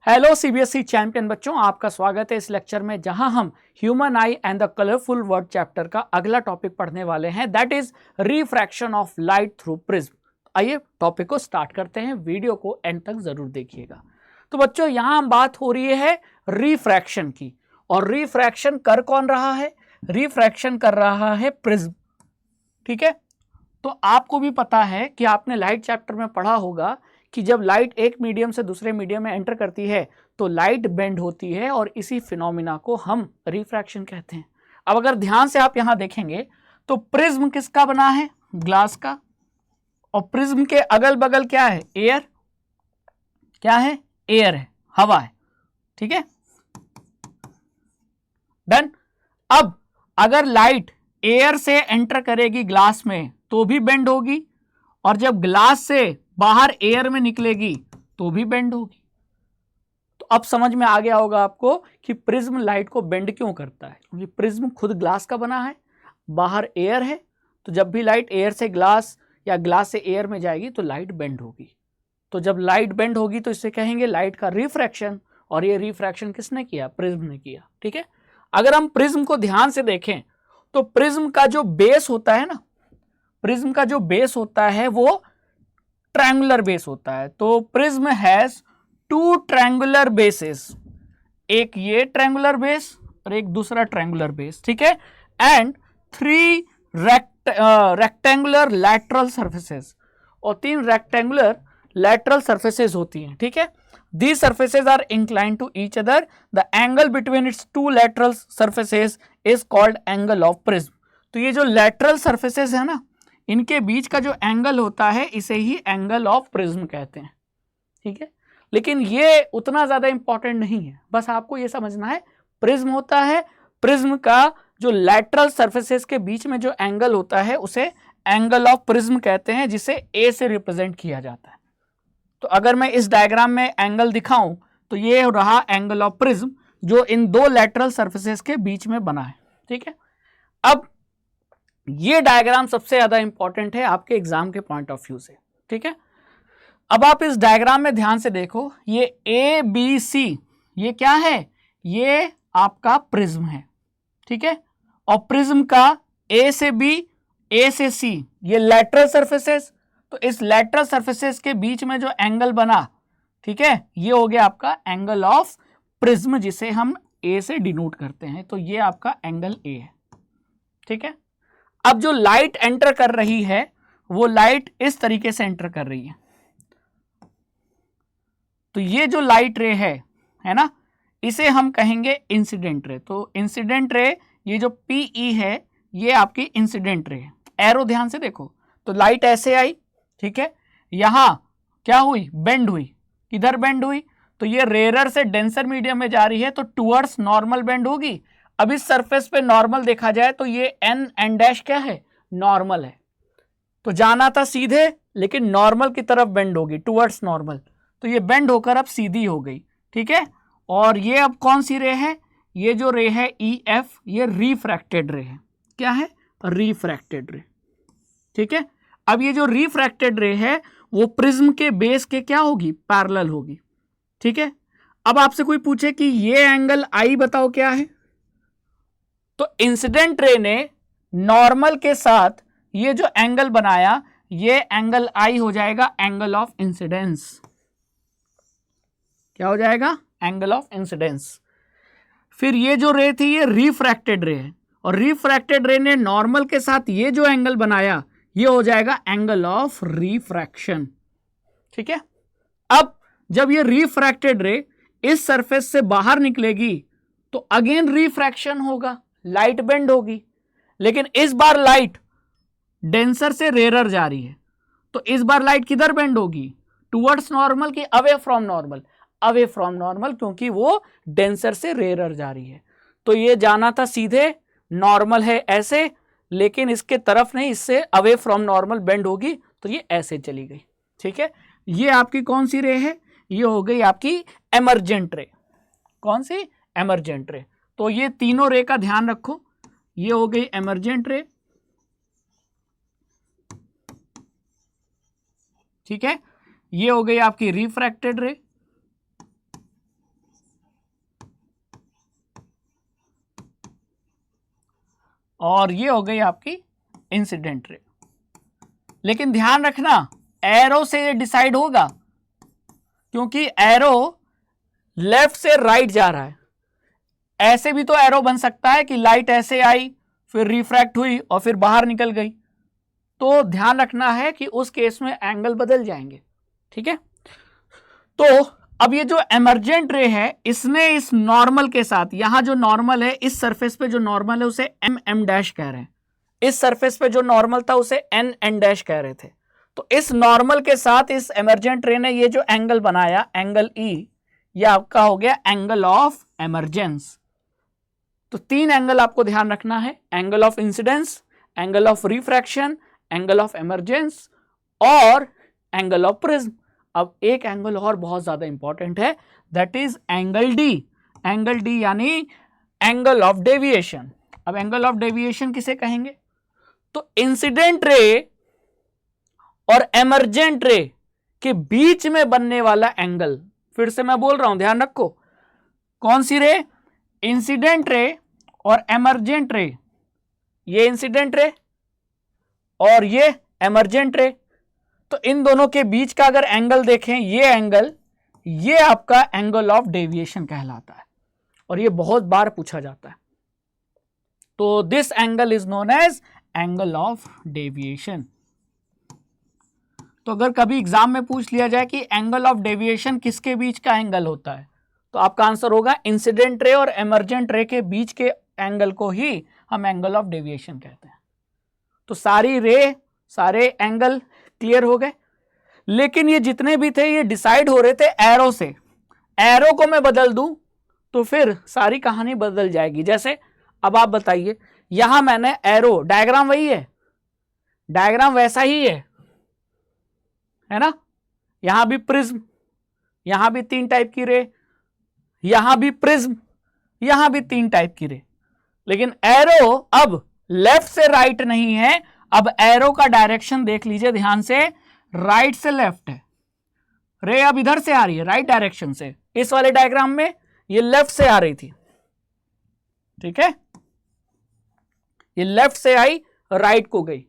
Hello CBSE champion बच्चों, आपका स्वागत है इस लेक्चर में जहां हम human I and the colourful word chapter का अगला टॉपिक पढ़ने वाले हैं, that is refraction of light through prism. आइए टॉपिक को स्टार्ट करते हैं, वीडियो को एंड तक जरूर देखिएगा। तो बच्चों यहां बात हो रही है रिफ्रैक्शन की, और रिफ्रैक्शन कर कौन रहा है? रिफ्रैक्शन कर रहा है प्रिज्म। ठीक है, तो आपको भी पता है कि आपने लाइट चैप्टर में पढ़ा होगा कि जब लाइट एक मीडियम से दूसरे मीडियम में एंटर करती है तो लाइट बेंड होती है, और इसी फिनोमिना को हम रिफ्रैक्शन कहते हैं। अब अगर ध्यान से आप यहां देखेंगे तो प्रिज्म किसका बना है? ग्लास का। और प्रिज्म के अगल बगल क्या है? एयर। क्या है? एयर है, हवा है। ठीक है, डन। अब अगर लाइट एयर से एंटर करेगी ग्लास में तो भी बेंड होगी, और जब ग्लास से बाहर एयर में निकलेगी तो भी बेंड होगी। तो अब समझ में आ गया होगा आपको कि प्रिज्म लाइट को बेंड क्यों करता है, क्योंकि प्रिज्म खुद ग्लास का बना है, बाहर एयर है, तो जब भी लाइट एयर से ग्लास या ग्लास से एयर में जाएगी तो लाइट बेंड होगी। तो जब लाइट बेंड होगी तो इसे कहेंगे लाइट का रिफ्रैक्शन, और ये रिफ्रैक्शन किसने किया? प्रिज्म ने किया। ठीक है, अगर हम प्रिज्म को ध्यान से देखें तो प्रिज्म का जो बेस होता है ना, प्रिज्म का जो बेस होता है वो ट्रायंगुलर बेस होता है। तो prism has two triangular bases, एक ये ट्रायंगुलर बेस और एक दूसरा ट्रायंगुलर बेस। ठीक है, and three rectangular lateral surfaces, और 3 रेक्टेंगुलर लैटरल सर्फेसेस होती हैं। ठीक है, these surfaces are inclined to each other, the angle between its two lateral surfaces is called angle of prism। तो ये जो lateral surfaces है ना, इनके बीच का जो एंगल होता है इसे ही एंगल ऑफ प्रिज्म कहते हैं। ठीक है, लेकिन ये उतना ज्यादा इंपॉर्टेंट नहीं है, बस आपको ये समझना है प्रिज्म होता है, प्रिज्म का जो लैटरल सर्फेसेस के बीच में जो एंगल होता है उसे एंगल ऑफ प्रिज्म कहते हैं, जिसे ए से रिप्रेजेंट किया जाता है। तो अगर मैं इस डायग्राम में एंगल दिखाऊं तो ये रहा एंगल ऑफ प्रिज्म, जो इन 2 लैटरल सर्फेसेस के बीच में बना है। ठीक है, अब ये डायग्राम सबसे ज्यादा इंपॉर्टेंट है आपके एग्जाम के पॉइंट ऑफ व्यू से। ठीक है, अब आप इस डायग्राम में ध्यान से देखो, ये ए बी सी ये क्या है? ये आपका प्रिज्म है। ठीक है, और प्रिज्म का ए से बी, ए से सी ये लैटरल सर्फेसेस, तो इस लैटरल सर्फेसेस के बीच में जो एंगल बना, ठीक है, ये हो गया आपका एंगल ऑफ प्रिज्म, जिसे हम ए से डिनोट करते हैं। तो ये आपका एंगल ए है। ठीक है, अब जो लाइट एंटर कर रही है वो लाइट इस तरीके से एंटर कर रही है। तो ये जो लाइट रे है ना, इसे हम कहेंगे इंसिडेंट रे। तो इंसिडेंट रे, ये जो पीई है ये आपकी इंसिडेंट रे है। एरो ध्यान से देखो, तो लाइट ऐसे आई, ठीक है, यहां क्या हुई? बेंड हुई। किधर बेंड हुई? तो ये रेयर से डेंसर मीडियम में जा रही है तो टुवर्ड्स नॉर्मल बेंड होगी। अब इस सरफेस पे नॉर्मल देखा जाए तो ये एन डैश क्या है? नॉर्मल है। तो जाना था सीधे, लेकिन नॉर्मल की तरफ बेंड होगी, टुवर्ड्स नॉर्मल। तो ये बेंड होकर अब सीधी हो गई। ठीक है, और ये अब कौन सी रे है? ये जो रे है ई एफ, ये रिफ्रैक्टेड रे है। क्या है? रिफ्रैक्टेड रे। ठीक है, अब ये जो रिफ्रैक्टेड रे है वो प्रिज्म के बेस के क्या होगी? पैरेलल होगी। ठीक है, अब आपसे कोई पूछे कि ये एंगल आई बताओ क्या है, तो इंसिडेंट रे ने नॉर्मल के साथ ये जो एंगल बनाया, ये एंगल आई हो जाएगा एंगल ऑफ इंसिडेंस। क्या हो जाएगा? Angle of incidence. फिर ये जो रे थी ये रिफ्रैक्टेड रे है, और रिफ्रैक्टेड रे ने नॉर्मल के साथ ये जो एंगल बनाया ये हो जाएगा एंगल ऑफ रिफ्रैक्शन। ठीक है, अब जब ये रिफ्रैक्टेड रे इस सरफेस से बाहर निकलेगी तो अगेन रिफ्रैक्शन होगा, लाइट बेंड होगी, लेकिन इस बार लाइट डेंसर से रेयर जा रही है। तो इस बार लाइट किधर बेंड होगी? टुवर्ड्स नॉर्मल की away from normal? Away from normal, क्योंकि वो डेंसर से रेयर जा रही है। तो ये जाना था सीधे, नॉर्मल है ऐसे, लेकिन इसके तरफ नहीं, इससे अवे फ्रॉम नॉर्मल बेंड होगी, तो ये ऐसे चली गई। ठीक है, ये आपकी कौन सी रे है? ये हो गई आपकी एमर्जेंट रे। कौन सी? एमर्जेंट रे। तो ये तीनों रे का ध्यान रखो, ये हो गई एमर्जेंट रे। ठीक है, ये हो गई आपकी रिफ्रैक्टेड रे, और ये हो गई आपकी इंसिडेंट रे। लेकिन ध्यान रखना एरो से ये डिसाइड होगा, क्योंकि एरो लेफ्ट से राइट जा रहा है। ऐसे भी तो एरो बन सकता है कि लाइट ऐसे आई, फिर रिफ्रैक्ट हुई और फिर बाहर निकल गई। तो ध्यान रखना है कि उस केस में एंगल बदल जाएंगे, ठीक है। तो अब ये जो एमर्जेंट रे है, इसने इस नॉर्मल के साथ, यहां जो नॉर्मल है, इस सरफेस पे जो नॉर्मल है उसे एम डैश कह रहे हैं, इस सरफेस पे जो नॉर्मल था उसे एन डैश कह रहे थे। तो इस नॉर्मल के साथ इस एमर्जेंट रे ने ये जो एंगल बनाया, एंगल ई, ये आपका हो गया एंगल ऑफ एमर्जेंस। तो 3 एंगल आपको ध्यान रखना है, angle of incidence, angle of refraction, angle of emergence और एंगल ऑफ प्रिज्म। अब एक एंगल और बहुत ज्यादा इंपॉर्टेंट है, that is angle D. Angle D यानी एंगल ऑफ डेविएशन। अब एंगल ऑफ डेविएशन किसे कहेंगे? तो इंसिडेंट रे और एमर्जेंट रे के बीच में बनने वाला एंगल, फिर से मैं बोल रहा हूं, ध्यान रखो, कौन सी रे? इंसिडेंट रे और एमर्जेंट रे। ये इंसिडेंट रे और ये एमर्जेंट रे। तो इन दोनों के बीच का अगर एंगल देखें, ये एंगल, ये आपका एंगल ऑफ डेविएशन कहलाता है और ये बहुत बार पूछा जाता है। तो this angle is known as angle of deviation. तो अगर कभी एग्जाम में पूछ लिया जाए कि एंगल ऑफ डेविएशन किसके बीच का एंगल होता है, तो आपका आंसर होगा इंसिडेंट रे और एमर्जेंट रे के बीच के एंगल को ही हम एंगल ऑफ डेविएशन कहते हैं। तो सारी रे, सारे एंगल क्लियर हो गए। लेकिन ये जितने भी थे ये डिसाइड हो रहे थे एरो से। एरो को मैं बदल दूं तो फिर सारी कहानी बदल जाएगी। जैसे अब आप बताइए, यहां मैंने एरो, डायग्राम वही है, डायग्राम वैसा ही है ना। यहां भी प्रिज्म, यहां भी 3 टाइप की रे, यहां भी प्रिज्म, यहां भी 3 टाइप की रे। लेकिन एरो अब लेफ्ट से राइट नहीं है। अब एरो का डायरेक्शन देख लीजिए ध्यान से, राइट से लेफ्ट है। रे अब इधर से आ रही है राइट डायरेक्शन से। इस वाले डायग्राम में ये लेफ्ट से आ रही थी, ठीक है, ये लेफ्ट से आई, राइट को गई,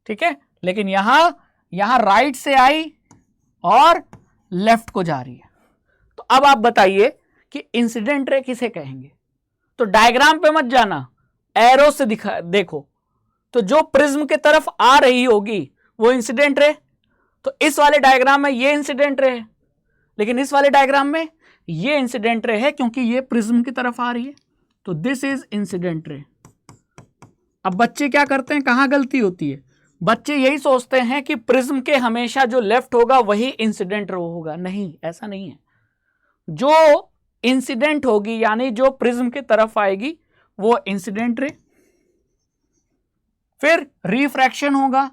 ठीक है। लेकिन यहां राइट से आई और लेफ्ट को जा रही है। तो अब आप बताइए कि इंसिडेंट रे किसे कहेंगे? तो डायग्राम पे मत जाना, एरो से देखो। तो जो प्रिज्म के तरफ आ रही होगी वो इंसिडेंट रे। तो इस वाले डायग्राम में ये इंसिडेंट रे है, लेकिन इस वाले डायग्राम में ये इंसिडेंट रे है क्योंकि ये प्रिज्म की तरफ आ रही है। तो दिस इज इंसिडेंट रे। अब बच्चे क्या करते हैं, कहां गलती होती है? बच्चे यही सोचते हैं कि प्रिज्म के हमेशा जो लेफ्ट होगा वही इंसिडेंट रे होगा। नहीं, ऐसा नहीं है। जो इंसिडेंट होगी यानी जो प्रिज्म की तरफ आएगी वो इंसिडेंट रे। फिर रिफ्रैक्शन होगा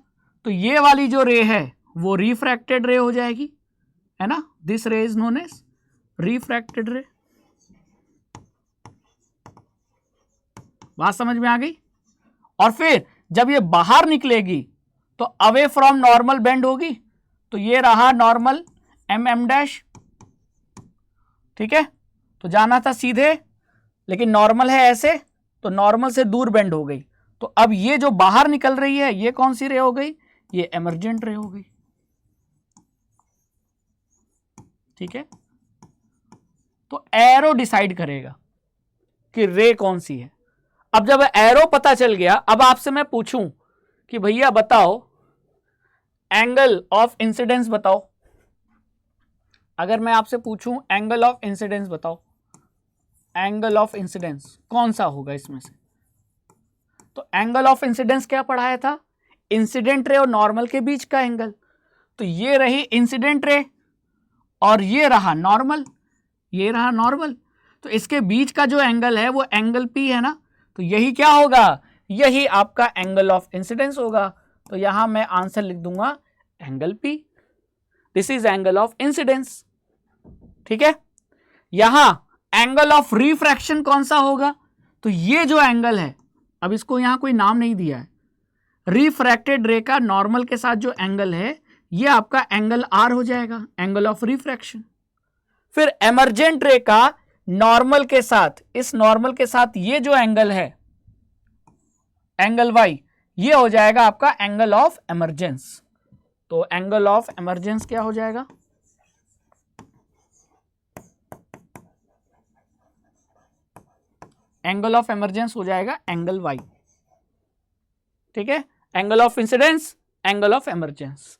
तो ये वाली जो रे है वो रिफ्रैक्टेड रे हो जाएगी, है ना। दिस रे इज नोन एज रिफ्रैक्टेड रे। बात समझ में आ गई? और फिर जब ये बाहर निकलेगी तो अवे फ्रॉम नॉर्मल बेंड होगी। तो ये रहा नॉर्मल एम डैश, ठीक है। तो जाना था सीधे, लेकिन नॉर्मल है ऐसे, तो नॉर्मल से दूर बेंड हो गई। तो अब ये जो बाहर निकल रही है ये कौन सी रे हो गई? ये एमर्जेंट रे हो गई, ठीक है। तो एरो डिसाइड करेगा कि रे कौन सी है। अब जब एरो पता चल गया, अब आपसे मैं पूछूं कि भैया बताओ एंगल ऑफ इंसिडेंस बताओ। अगर मैं आपसे पूछूं एंगल ऑफ इंसिडेंस बताओ, एंगल ऑफ इंसिडेंस कौन सा होगा इसमें से? तो एंगल ऑफ इंसिडेंस क्या पढ़ाया था? इंसिडेंट रे और नॉर्मल के बीच का एंगल। तो ये रही इंसिडेंट रे और ये रहा नॉर्मल, ये रहा नॉर्मल। तो इसके बीच का जो एंगल है वो एंगल पी है ना। तो यही क्या होगा? यही आपका एंगल ऑफ इंसिडेंस होगा। तो यहां मैं आंसर लिख दूंगा angle P. This is angle of incidence, ठीक है। यहां एंगल ऑफ रिफ्रैक्शन कौन सा होगा? तो ये जो एंगल है, अब इसको यहां कोई नाम नहीं दिया है, रिफ्रैक्टेड रे का नॉर्मल के साथ जो एंगल है ये आपका एंगल आर हो जाएगा, एंगल ऑफ रिफ्रैक्शन। फिर एमर्जेंट रे का नॉर्मल के साथ, इस नॉर्मल के साथ ये जो एंगल है एंगल वाई, ये हो जाएगा आपका एंगल ऑफ इमर्जेंस। तो एंगल ऑफ इमर्जेंस क्या हो जाएगा, एंगल ऑफ इमर्जेंस हो जाएगा एंगल वाई, ठीक है। Angle of incidence, angle of emergence.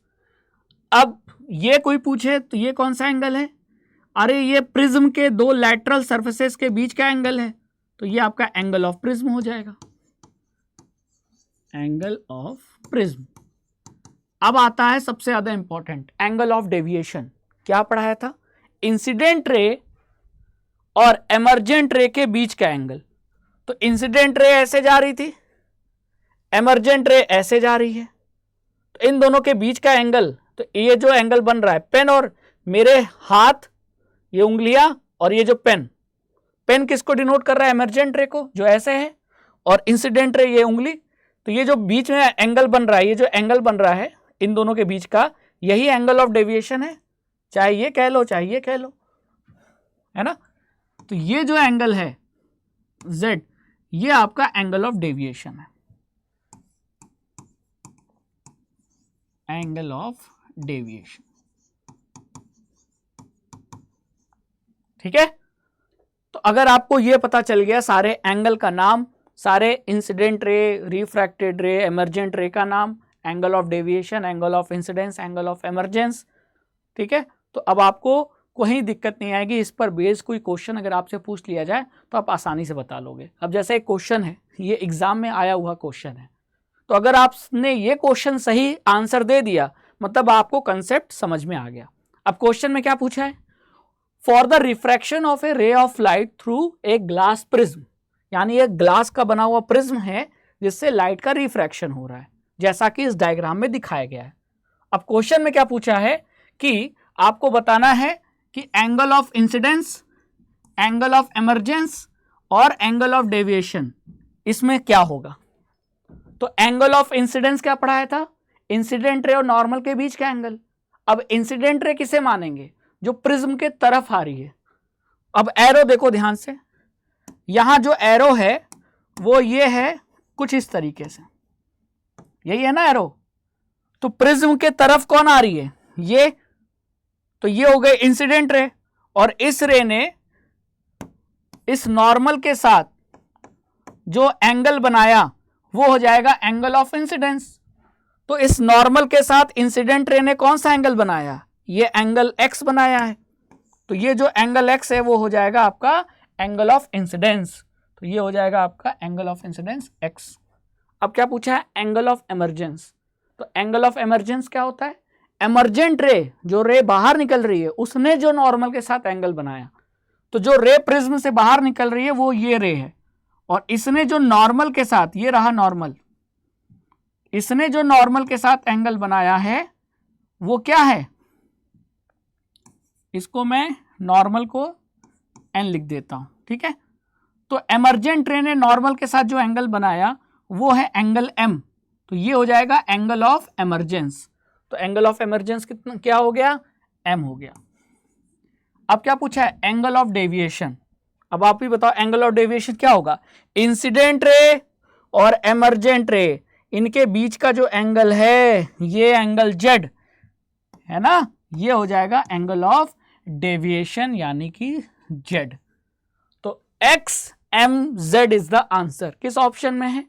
अब ये कोई पूछे तो ये कौन सा एंगल है, अरे ये प्रिज्म के दो लैटरल सरफेसेस के बीच का एंगल है, तो ये आपका एंगल ऑफ प्रिज्म हो जाएगा, एंगल ऑफ प्रिज्म। अब आता है सबसे ज्यादा इंपॉर्टेंट, एंगल ऑफ डेविएशन। क्या पढ़ाया था, इंसिडेंट रे और एमर्जेंट रे के बीच का एंगल। तो इंसिडेंट रे ऐसे जा रही थी, एमर्जेंट रे ऐसे जा रही है, तो इन दोनों के बीच का एंगल, तो ये जो एंगल बन रहा है, पेन और मेरे हाथ, ये उंगलियां और ये जो पेन, पेन किसको डिनोट कर रहा है, एमर्जेंट रे को जो ऐसे है, और इंसिडेंट रे ये उंगली। तो ये जो बीच में एंगल बन रहा है, ये जो एंगल बन रहा है इन दोनों के बीच का, यही एंगल ऑफ डेविएशन है, चाहे ये कह लो चाहे ये कह लो, है ना। तो ये जो एंगल है Z, ये आपका एंगल ऑफ डेविएशन है, एंगल ऑफ डेविएशन, ठीक है। तो अगर आपको ये पता चल गया सारे एंगल का नाम, सारे इंसिडेंट रे, रिफ्रैक्टेड रे, एमर्जेंट रे का नाम, angle of deviation, angle of incidence, angle of emergence, ठीक है। तो अब आपको कोई दिक्कत नहीं आएगी, इस पर बेस कोई क्वेश्चन अगर आपसे पूछ लिया जाए तो आप आसानी से बता लोगे। अब जैसे एक क्वेश्चन है, ये एग्जाम में आया हुआ क्वेश्चन है, तो अगर आपने ये क्वेश्चन सही आंसर दे दिया मतलब आपको कंसेप्ट समझ में आ गया। अब क्वेश्चन में क्या पूछा है, for the refraction of A ray of light through a glass prism, यानी एक ग्लास का बना हुआ प्रिज्म है जिससे लाइट का रिफ्रैक्शन हो रहा है, जैसा कि इस डायग्राम में दिखाया गया है। अब क्वेश्चन में क्या पूछा है कि आपको बताना है कि angle of incidence, angle of emergence और एंगल ऑफ डेविएशन इसमें क्या होगा। तो एंगल ऑफ इंसिडेंस क्या पढ़ाया था, इंसिडेंट रे और नॉर्मल के बीच का एंगल। अब इंसिडेंट रे किसे मानेंगे, जो प्रिज्म के तरफ आ रही है। अब एरो देखो ध्यान से, यहां जो एरो है वो ये है कुछ इस तरीके से, यही है ना एरो। तो प्रिज्म के तरफ कौन आ रही है, ये, तो ये हो गए इंसिडेंट रे, और इस रे ने इस नॉर्मल के साथ जो एंगल बनाया वो हो जाएगा एंगल ऑफ इंसिडेंस। तो इस नॉर्मल के साथ इंसिडेंट रे ने कौन सा एंगल बनाया, ये एंगल x बनाया है, तो ये जो एंगल x है वो हो जाएगा आपका एंगल ऑफ इंसिडेंस। तो ये हो जाएगा आपका एंगल ऑफ इंसिडेंस x। अब क्या पूछा है, एंगल ऑफ इमर्जेंस। तो एंगल ऑफ इमर्जेंस क्या होता है, एमर्जेंट रे, जो रे बाहर निकल रही है उसने जो नॉर्मल के साथ एंगल बनाया, तो जो रे प्रिज्म से बाहर निकल रही है वो ये रे है, और इसने जो नॉर्मल के साथ, ये रहा नॉर्मल, इसने जो नॉर्मल के साथ एंगल बनाया है वो क्या है, इसको मैं नॉर्मल को n लिख देता हूं, ठीक है। तो एमर्जेंट रे ने नॉर्मल के साथ जो एंगल बनाया वो है एंगल m, तो ये हो जाएगा एंगल ऑफ इमर्जेंस। तो एंगल ऑफ इमर्जेंस कितना क्या हो गया, m हो गया। अब क्या पूछा है, एंगल ऑफ डेविएशन। अब आप ही बताओ एंगल ऑफ डेविएशन क्या होगा, इंसिडेंट रे और एमर्जेंट रे इनके बीच का जो एंगल है ये एंगल z है ना, ये हो जाएगा एंगल ऑफ डेविएशन यानी कि z। तो XMZ इज द आंसर, किस ऑप्शन में है,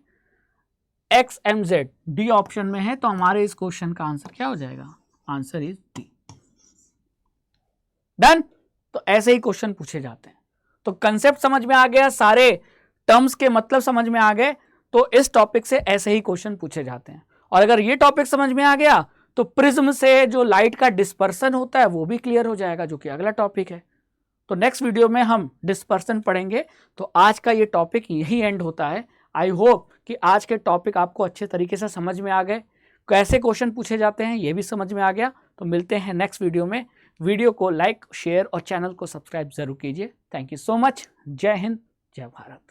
XMZ डी ऑप्शन में है। तो हमारे इस क्वेश्चन का आंसर क्या हो जाएगा, आंसर इज डी। डन। तो ऐसे ही क्वेश्चन पूछे जाते हैं। तो कंसेप्ट समझ में आ गया, सारे टर्म्स के मतलब समझ में आ गए, तो इस टॉपिक से ऐसे ही क्वेश्चन पूछे जाते हैं। और अगर ये टॉपिक समझ में आ गया तो प्रिज्म से जो लाइट का डिस्पर्सन होता है वो भी क्लियर हो जाएगा, जो कि अगला टॉपिक है। तो नेक्स्ट वीडियो में हम डिस्पर्सन पढ़ेंगे। तो आज का ये टॉपिक यही एंड होता है। आई होप कि आज के टॉपिक आपको अच्छे तरीके से समझ में आ गए, कैसे क्वेश्चन पूछे जाते हैं ये भी समझ में आ गया। तो मिलते हैं नेक्स्ट वीडियो में। वीडियो को लाइक, शेयर और चैनल को सब्सक्राइब जरूर कीजिए। Thank you so much. जय हिंद, जय भारत।